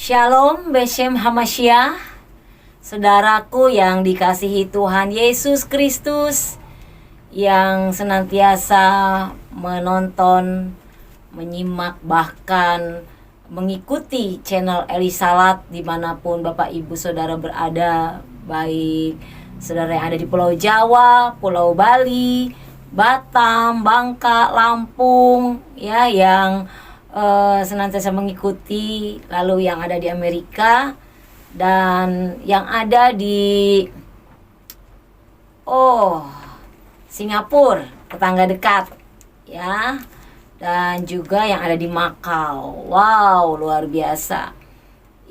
Shalom Beshem Hamashiach, saudaraku yang dikasihi Tuhan Yesus Kristus, yang senantiasa menonton, menyimak, bahkan mengikuti channel Elisalat dimanapun Bapak Ibu Saudara berada, baik saudara yang ada di Pulau Jawa, Pulau Bali, Batam, Bangka, Lampung, ya, yang senantiasa mengikuti, lalu yang ada di Amerika dan yang ada di Singapura, tetangga dekat, ya, dan juga yang ada di Makau. Wow, luar biasa.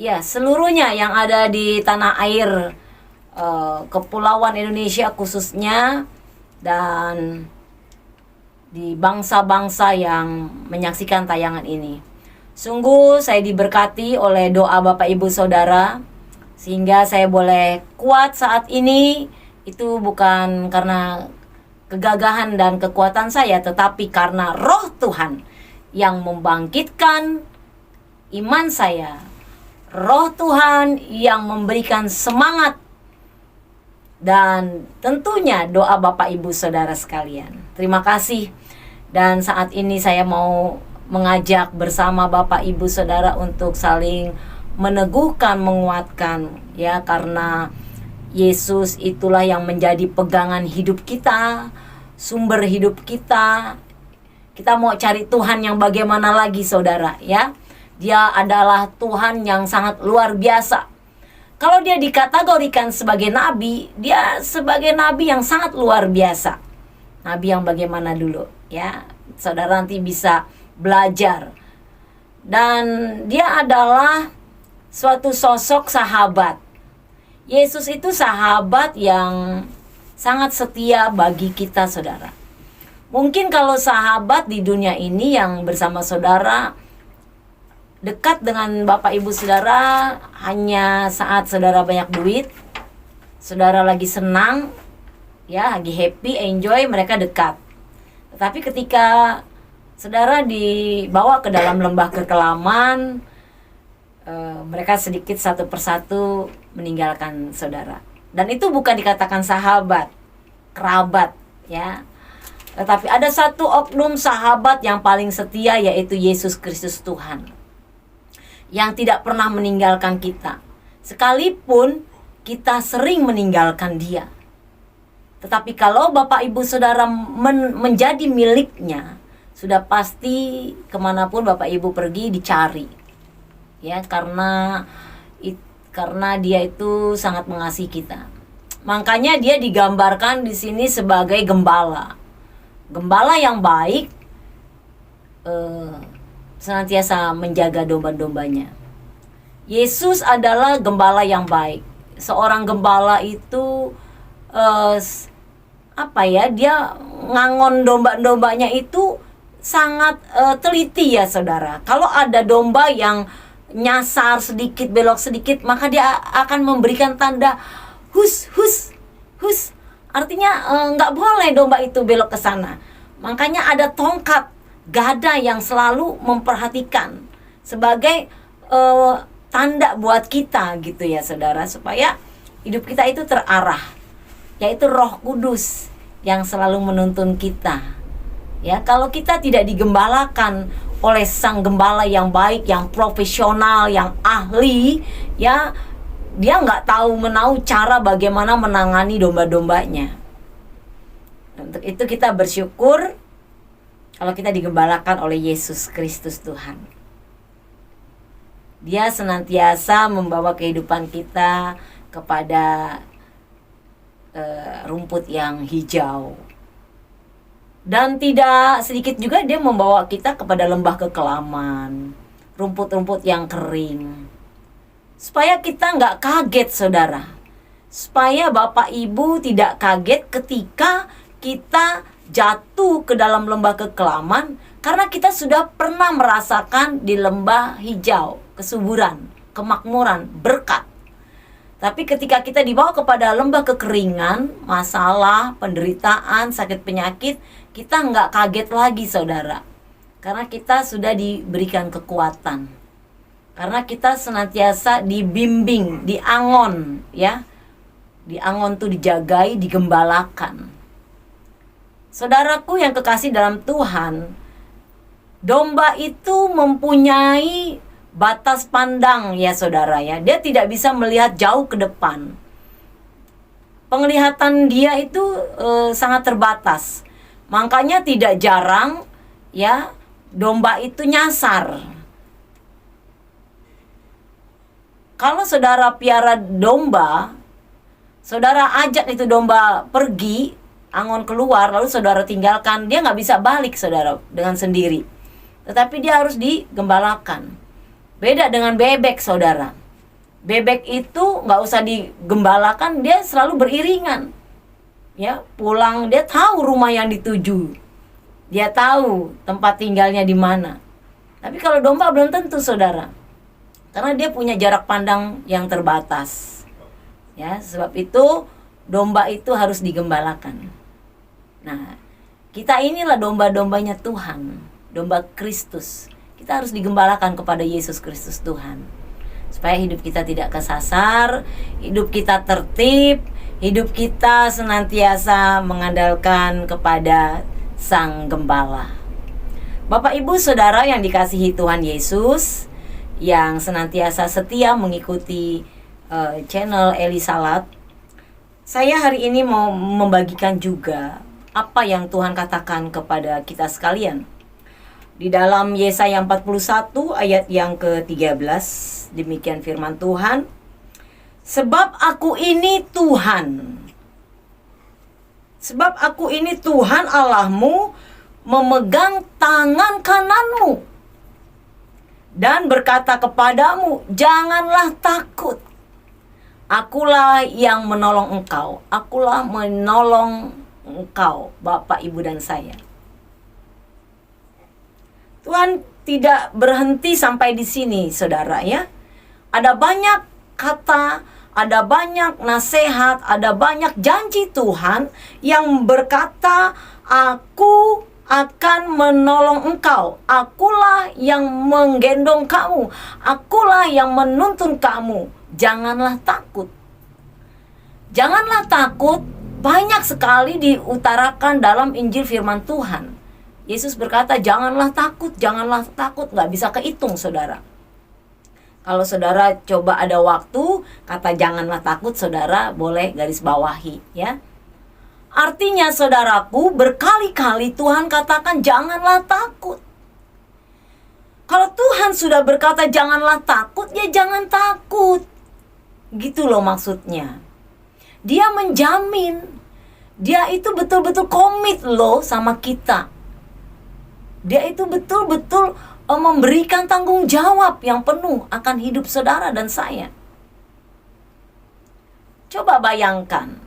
Ya, seluruhnya yang ada di tanah air kepulauan Indonesia khususnya, dan di bangsa-bangsa yang menyaksikan tayangan ini. Sungguh saya diberkati oleh doa Bapak Ibu Saudara, sehingga saya boleh kuat saat ini. Itu bukan karena kegagahan dan kekuatan saya, tetapi karena Roh Tuhan yang membangkitkan iman saya. Roh Tuhan yang memberikan semangat, dan tentunya doa Bapak Ibu Saudara sekalian. Terima kasih. Dan saat ini saya mau mengajak bersama Bapak Ibu Saudara untuk saling meneguhkan, menguatkan, ya, karena Yesus itulah yang menjadi pegangan hidup kita, sumber hidup kita. Kita mau cari Tuhan yang bagaimana lagi, saudara, ya. Dia adalah Tuhan yang sangat luar biasa. Kalau dia dikategorikan sebagai nabi, dia sebagai nabi yang sangat luar biasa. Nabi yang bagaimana dulu, ya, saudara nanti bisa belajar. Dan dia adalah suatu sosok sahabat. Yesus itu sahabat yang sangat setia bagi kita, saudara. Mungkin kalau sahabat di dunia ini yang bersama saudara, dekat dengan Bapak Ibu Saudara hanya saat saudara banyak duit, saudara lagi senang, ya, lagi happy, enjoy, mereka dekat. Tetapi ketika saudara dibawa ke dalam lembah kekelaman, mereka sedikit satu persatu meninggalkan saudara. Dan itu bukan dikatakan sahabat, kerabat, ya. Tetapi ada satu oknum sahabat yang paling setia, yaitu Yesus Kristus Tuhan, yang tidak pernah meninggalkan kita, sekalipun kita sering meninggalkan dia. Tetapi kalau Bapak Ibu Saudara menjadi miliknya, sudah pasti kemanapun Bapak Ibu pergi dicari, ya, karena dia itu sangat mengasihi kita. Makanya dia digambarkan di sini sebagai gembala yang baik, senantiasa menjaga domba-dombanya. Yesus adalah gembala yang baik. Seorang gembala itu dia ngangon domba-dombanya itu sangat teliti, ya, saudara. Kalau ada domba yang nyasar sedikit, belok sedikit, maka dia akan memberikan tanda hus. Artinya nggak boleh domba itu belok ke sana. Makanya ada tongkat gada yang selalu memperhatikan sebagai tanda buat kita, gitu ya, saudara, supaya hidup kita itu terarah, yaitu Roh Kudus yang selalu menuntun kita. Ya, kalau kita tidak digembalakan oleh sang gembala yang baik, yang profesional, yang ahli, ya, dia nggak tahu cara bagaimana menangani domba-dombanya. Untuk itu kita bersyukur kalau kita digembalakan oleh Yesus Kristus Tuhan. Dia senantiasa membawa kehidupan kita kepada rumput yang hijau. Dan tidak sedikit juga dia membawa kita kepada lembah kekelaman, rumput-rumput yang kering. Supaya kita nggak kaget, saudara. Supaya Bapak Ibu tidak kaget ketika kita jatuh ke dalam lembah kekelaman, karena kita sudah pernah merasakan di lembah hijau, kesuburan, kemakmuran, berkat. Tapi ketika kita dibawa kepada lembah kekeringan, masalah, penderitaan, sakit penyakit, kita nggak kaget lagi, saudara. Karena kita sudah diberikan kekuatan. Karena kita senantiasa dibimbing, diangon, ya. Diangon tuh dijagai, digembalakan. Saudaraku yang kekasih dalam Tuhan, domba itu mempunyai batas pandang ya saudara ya. Dia tidak bisa melihat jauh ke depan. Penglihatan dia itu sangat terbatas. Makanya tidak jarang ya domba itu nyasar. Kalau saudara piara domba, saudara ajak itu domba pergi, angon keluar, lalu saudara tinggalkan, dia nggak bisa balik saudara dengan sendiri. Tetapi dia harus digembalakan. Beda dengan bebek saudara. Bebek itu nggak usah digembalakan, dia selalu beriringan. Ya, pulang dia tahu rumah yang dituju. Dia tahu tempat tinggalnya di mana. Tapi kalau domba belum tentu saudara. Karena dia punya jarak pandang yang terbatas. Ya, sebab itu domba itu harus digembalakan. Nah, kita inilah domba-dombanya Tuhan, domba Kristus. Kita harus digembalakan kepada Yesus Kristus Tuhan. Supaya hidup kita tidak kesasar, hidup kita tertib, hidup kita senantiasa mengandalkan kepada Sang Gembala. Bapak Ibu Saudara yang dikasihi Tuhan Yesus, yang senantiasa setia mengikuti channel Eli Salat, saya hari ini mau membagikan juga apa yang Tuhan katakan kepada kita sekalian. Di dalam Yesaya 41 ayat yang ke-13, demikian firman Tuhan, sebab aku ini Tuhan. Sebab aku ini Tuhan Allahmu, memegang tangan kananmu dan berkata kepadamu, janganlah takut. Akulah yang menolong engkau. Akulah menolong engkau, Bapak, Ibu, dan saya. Tuhan tidak berhenti sampai di sini, saudara ya. Ada banyak kata, ada banyak nasihat, ada banyak janji Tuhan yang berkata, aku akan menolong engkau. Akulah yang menggendong kamu. Akulah yang menuntun kamu. Janganlah takut. Janganlah takut banyak sekali diutarakan dalam Injil firman Tuhan. Yesus berkata, janganlah takut, janganlah takut. Nggak bisa kehitung, saudara. Kalau saudara coba ada waktu, kata janganlah takut, saudara boleh garis bawahi, ya. Artinya saudaraku, berkali-kali Tuhan katakan janganlah takut. Kalau Tuhan sudah berkata janganlah takut, ya jangan takut. Gitu loh maksudnya. Dia menjamin. Dia itu betul-betul komit loh sama kita. Dia itu betul-betul memberikan tanggung jawab yang penuh akan hidup saudara dan saya. Coba bayangkan.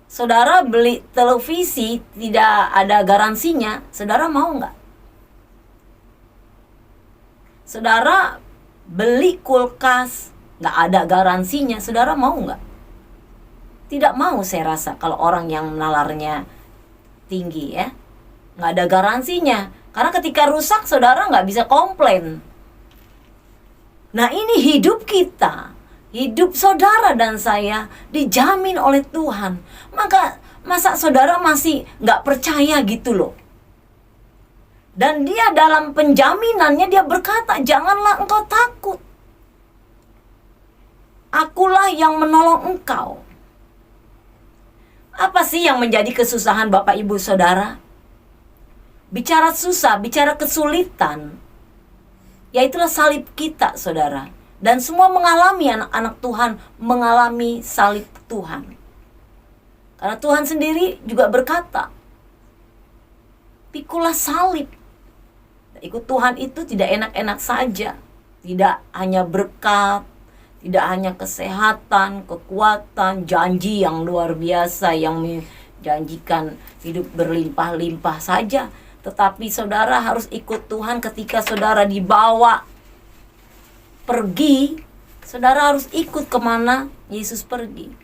Saudara beli televisi tidak ada garansinya, saudara mau nggak? Saudara beli kulkas nggak ada garansinya, saudara mau nggak? Tidak mau saya rasa kalau orang yang nalarnya tinggi ya, nggak ada garansinya. Karena ketika rusak saudara nggak bisa komplain. Nah ini hidup kita. Hidup saudara dan saya dijamin oleh Tuhan. Masa saudara masih gak percaya gitu loh. Dan dia dalam penjaminannya dia berkata, janganlah engkau takut. Akulah yang menolong engkau. Apa sih yang menjadi kesusahan Bapak Ibu Saudara? Bicara susah, bicara kesulitan, yaitulah salib kita saudara. Dan semua mengalami, anak-anak Tuhan mengalami salib Tuhan. Karena Tuhan sendiri juga berkata, pikulah salib. Ikut Tuhan itu tidak enak-enak saja. Tidak hanya berkat, tidak hanya kesehatan, kekuatan, janji yang luar biasa yang menjanjikan hidup berlimpah-limpah saja. Tetapi saudara harus ikut Tuhan ketika saudara dibawa pergi, saudara harus ikut kemana Yesus pergi.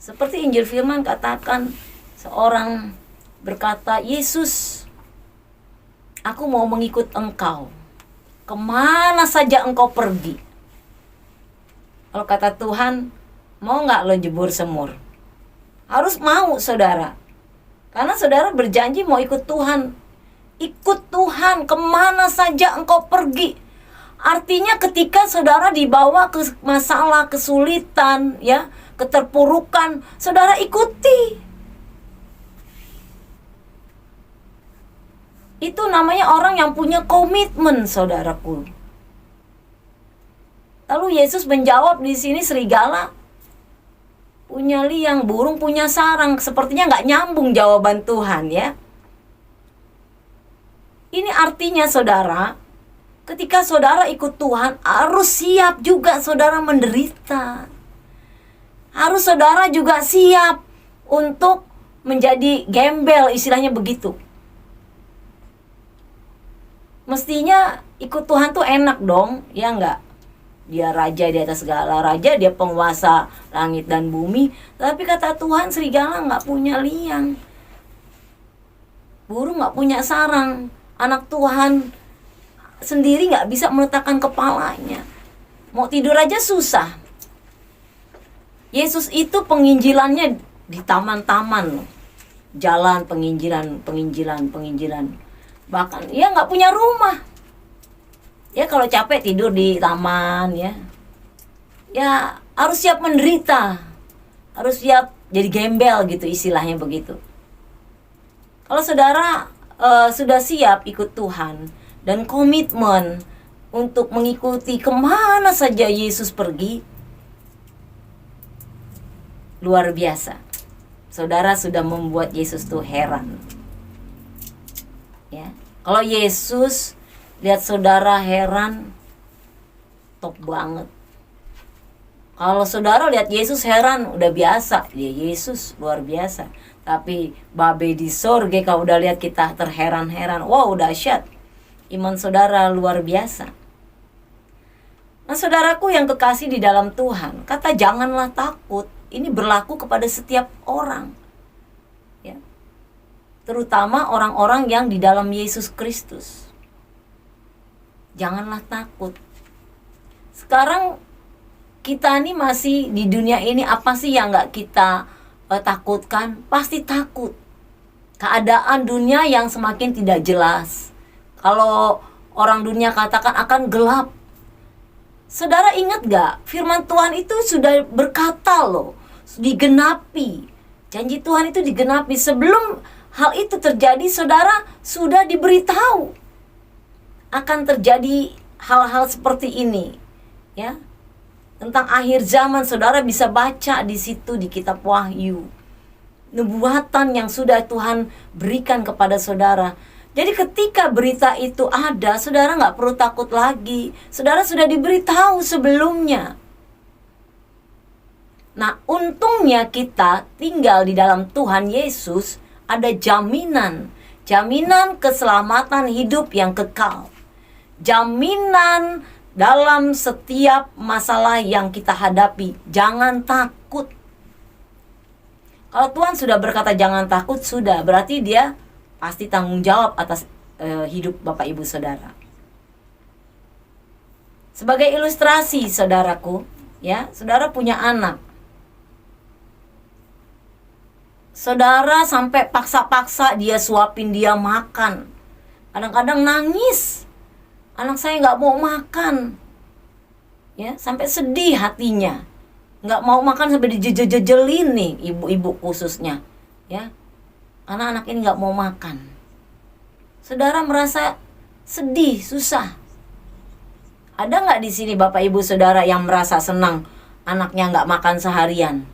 Seperti Injil firman katakan, seorang berkata, Yesus, aku mau mengikut engkau. kemana saja engkau pergi. Kalau kata Tuhan, mau nggak lo jebur semur? Harus mau, saudara. Karena saudara berjanji mau ikut Tuhan. Ikut Tuhan kemana saja engkau pergi. Artinya ketika saudara dibawa ke masalah, kesulitan, ya, keterpurukan, saudara ikuti. Itu namanya orang yang punya komitmen, saudaraku. Lalu Yesus menjawab di sini, serigala punya liang, burung punya sarang. Sepertinya nggak nyambung jawaban Tuhan, ya. Ini artinya, saudara, ketika saudara ikut Tuhan, harus siap juga saudara menderita. Harus saudara juga siap untuk menjadi gembel, istilahnya begitu. Mestinya ikut Tuhan tuh enak dong, ya enggak? Dia raja di atas segala raja, dia penguasa langit dan bumi. Tapi kata Tuhan, serigala nggak punya liang, burung nggak punya sarang. Anak Tuhan sendiri nggak bisa meletakkan kepalanya, mau tidur aja susah. Yesus itu penginjilannya di taman-taman loh. Jalan penginjilan. Bahkan dia nggak punya rumah. Ya kalau capek tidur di taman, ya. Ya harus siap menderita. Harus siap jadi gembel gitu, istilahnya begitu. Kalau saudara sudah siap ikut Tuhan dan komitmen untuk mengikuti kemana saja Yesus pergi, luar biasa. Saudara sudah membuat Yesus tuh heran. Ya. Kalau Yesus lihat saudara heran, top banget. Kalau saudara lihat Yesus heran, udah biasa. Ya Yesus luar biasa. Tapi babe di sorga kalau udah lihat kita terheran-heran, wow dahsyat. Iman saudara luar biasa. Nah saudaraku yang kekasih di dalam Tuhan, kata janganlah takut, ini berlaku kepada setiap orang, ya. Terutama orang-orang yang di dalam Yesus Kristus. Janganlah takut. Sekarang kita ini masih di dunia ini, apa sih yang gak kita takutkan? Pasti takut. Keadaan dunia yang semakin tidak jelas. Kalau orang dunia katakan akan gelap. Saudara ingat gak? Firman Tuhan itu sudah berkata loh, digenapi. Janji Tuhan itu digenapi. Sebelum hal itu terjadi, saudara sudah diberitahu akan terjadi hal-hal seperti ini, ya. Tentang akhir zaman, saudara bisa baca di situ di kitab Wahyu. Nubuatan yang sudah Tuhan berikan kepada saudara. Jadi ketika berita itu ada, saudara nggak perlu takut lagi. Saudara sudah diberitahu sebelumnya. Nah, untungnya kita tinggal di dalam Tuhan Yesus, ada jaminan. Jaminan keselamatan hidup yang kekal. Jaminan dalam setiap masalah yang kita hadapi. Jangan takut. Kalau Tuhan sudah berkata jangan takut, sudah berarti dia pasti tanggung jawab atas hidup Bapak Ibu Saudara. Sebagai ilustrasi saudaraku, ya, saudara punya anak. Saudara sampai paksa-paksa dia suapin dia makan. Kadang-kadang nangis. Anak saya nggak mau makan, ya, sampai sedih hatinya, nggak mau makan sampai dijejelin nih ibu-ibu khususnya, ya, karena anak ini nggak mau makan. Saudara merasa sedih, susah. Ada nggak di sini Bapak Ibu Saudara yang merasa senang anaknya nggak makan seharian?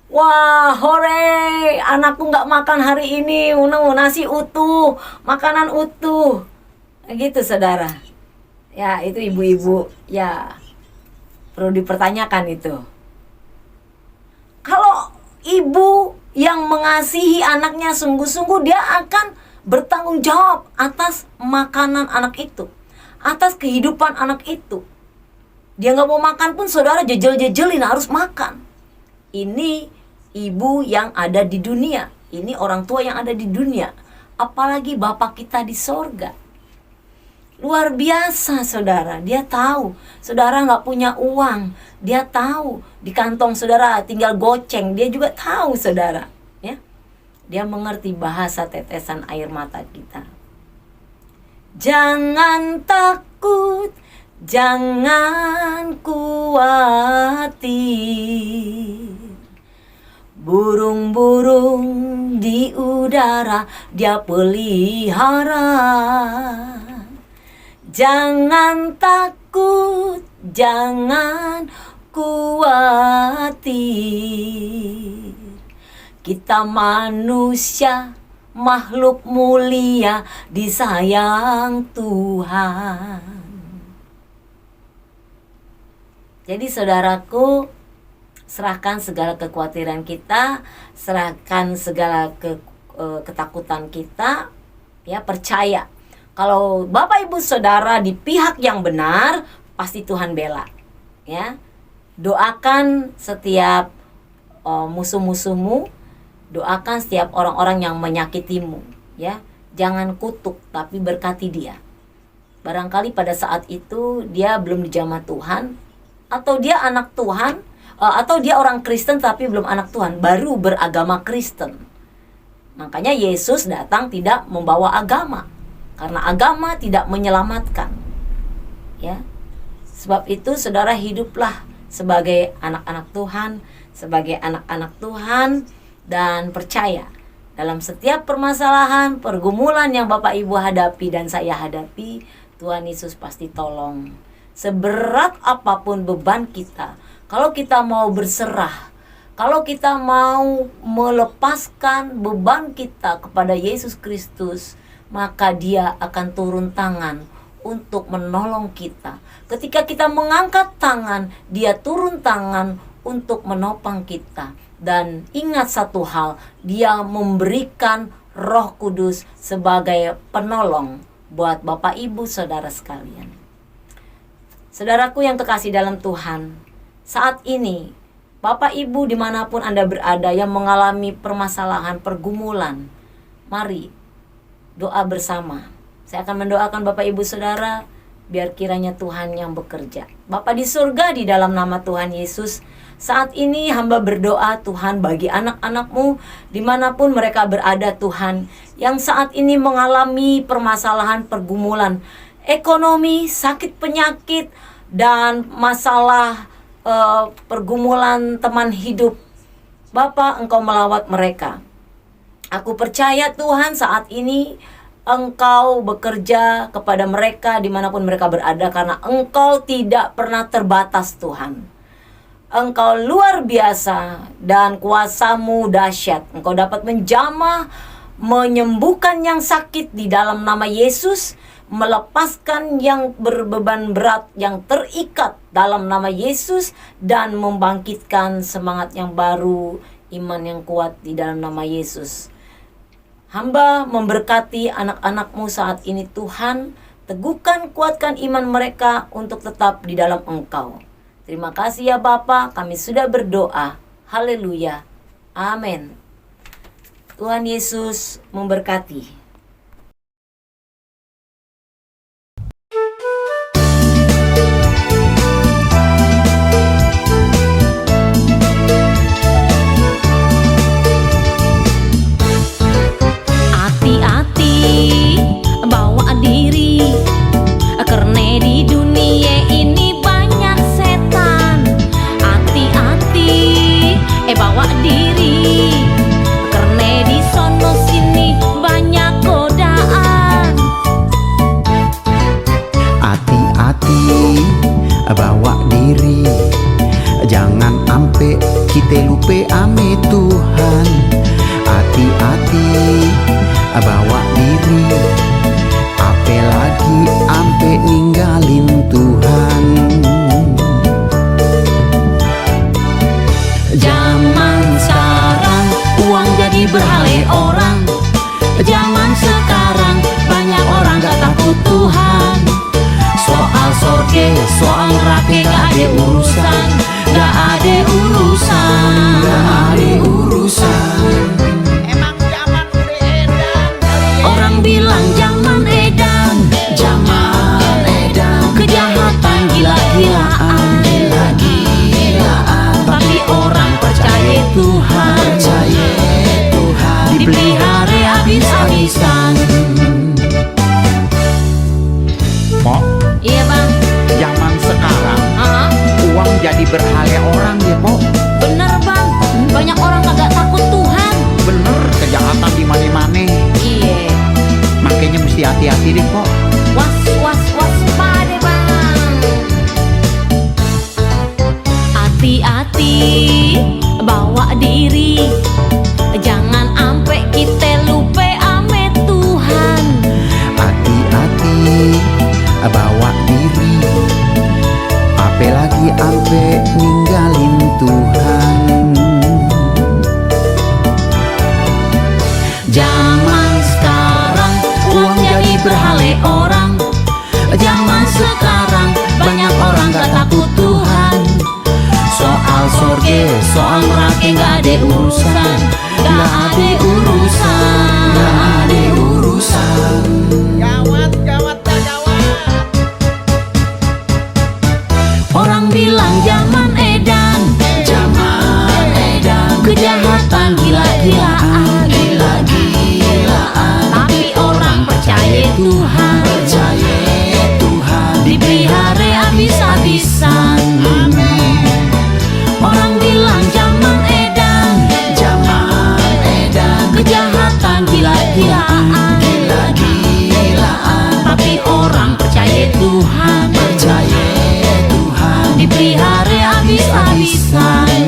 Wah, hore, anakku nggak makan hari ini, nasi utuh, makanan utuh. Gitu saudara. Ya itu ibu-ibu, ya perlu dipertanyakan itu. Kalau ibu yang mengasihi anaknya sungguh-sungguh, dia akan bertanggung jawab atas makanan anak itu, atas kehidupan anak itu. Dia gak mau makan pun saudara jejel-jejelin harus makan. Ini ibu yang ada di dunia, ini orang tua yang ada di dunia. Apalagi Bapa kita di sorga. Luar biasa saudara, dia tahu saudara nggak punya uang, dia tahu di kantong saudara tinggal goceng, dia juga tahu saudara, ya. Dia mengerti bahasa tetesan air mata kita. Jangan takut, jangan khawatir. Burung-burung di udara dia pelihara. Jangan takut, jangan khawatir. Kita manusia, makhluk mulia, disayang Tuhan. Jadi saudaraku, serahkan segala kekhawatiran kita, serahkan segala ketakutan kita, ya, percaya kalau Bapak Ibu Saudara di pihak yang benar, pasti Tuhan bela, ya. Doakan setiap musuh-musuhmu, doakan setiap orang-orang yang menyakitimu, ya. Jangan kutuk, tapi berkati dia. Barangkali pada saat itu dia belum dijamah Tuhan, atau dia anak Tuhan, atau dia orang Kristen tapi belum anak Tuhan, baru beragama Kristen. Makanya Yesus datang tidak membawa agama, karena agama tidak menyelamatkan, ya. Sebab itu saudara, hiduplah sebagai anak-anak Tuhan, sebagai anak-anak Tuhan, dan percaya dalam setiap permasalahan, pergumulan yang Bapak Ibu hadapi dan saya hadapi, Tuhan Yesus pasti tolong. Seberat apapun beban kita, kalau kita mau berserah, kalau kita mau melepaskan beban kita kepada Yesus Kristus, maka Dia akan turun tangan untuk menolong kita. Ketika kita mengangkat tangan, Dia turun tangan untuk menopang kita. Dan ingat satu hal, Dia memberikan Roh Kudus sebagai penolong buat Bapak Ibu Saudara sekalian. Saudaraku yang terkasih dalam Tuhan, saat ini Bapak Ibu dimanapun Anda berada yang mengalami permasalahan, pergumulan, mari doa bersama. Saya akan mendoakan Bapak Ibu Saudara, biar kiranya Tuhan yang bekerja. Bapa di surga, di dalam nama Tuhan Yesus, saat ini hamba berdoa Tuhan bagi anak-anak-Mu dimanapun mereka berada Tuhan, yang saat ini mengalami permasalahan, pergumulan ekonomi, sakit penyakit, dan masalah pergumulan teman hidup. Bapa, Engkau melawat mereka. Aku percaya Tuhan saat ini Engkau bekerja kepada mereka dimanapun mereka berada, karena Engkau tidak pernah terbatas Tuhan. Engkau luar biasa dan kuasa-Mu dahsyat. Engkau dapat menjamah, menyembuhkan yang sakit di dalam nama Yesus, melepaskan yang berbeban berat, yang terikat dalam nama Yesus, dan membangkitkan semangat yang baru, iman yang kuat di dalam nama Yesus. Hamba memberkati anak-anak-Mu saat ini Tuhan, teguhkan, kuatkan iman mereka untuk tetap di dalam Engkau. Terima kasih ya Bapa, kami sudah berdoa. Haleluya. Amin. Tuhan Yesus memberkati. Bawa diri, karena di sono sini banyak godaan. Hati-hati, bawa diri, jangan ampe kita lupa ame Tuhan. Hati-hati, bawa diri, apalagi ampe ninggalin Tuhan. Zaman sekarang uang jadi beralih orang. Zaman sekarang banyak orang gak takut Tuhan. Soal sorge, soal neraka gak ada urusan. Gak ada urusan, gak ada urusan. Emang zaman udah edan. Orang bilang zaman edan, zaman bawa diri. Jangan ampe kita lupa ame Tuhan. Hati-hati bawa diri, apalagi ampe ninggalin Tuhan. Zaman sekarang uang jadi berhale orang. Zaman sekarang banyak orang gak takut Tuhan. Soal sorge, soal neraka gak ada urusan. Gak ada urusan, gak ada urusan. Gawat, gawat, gawat. Orang bilang zaman edan, zaman edan, kejahatan gila-gilaan, gila-gilaan. Tapi orang percaya Tuhan, Percaya Tuhan, dipelihara habis-habisan. orang bilang zaman edan, zaman edan, Kejahatan gila-gilaan, gila-gilaan. tapi orang percaya Tuhan, Percaya Tuhan, dipelihara habis-habisan.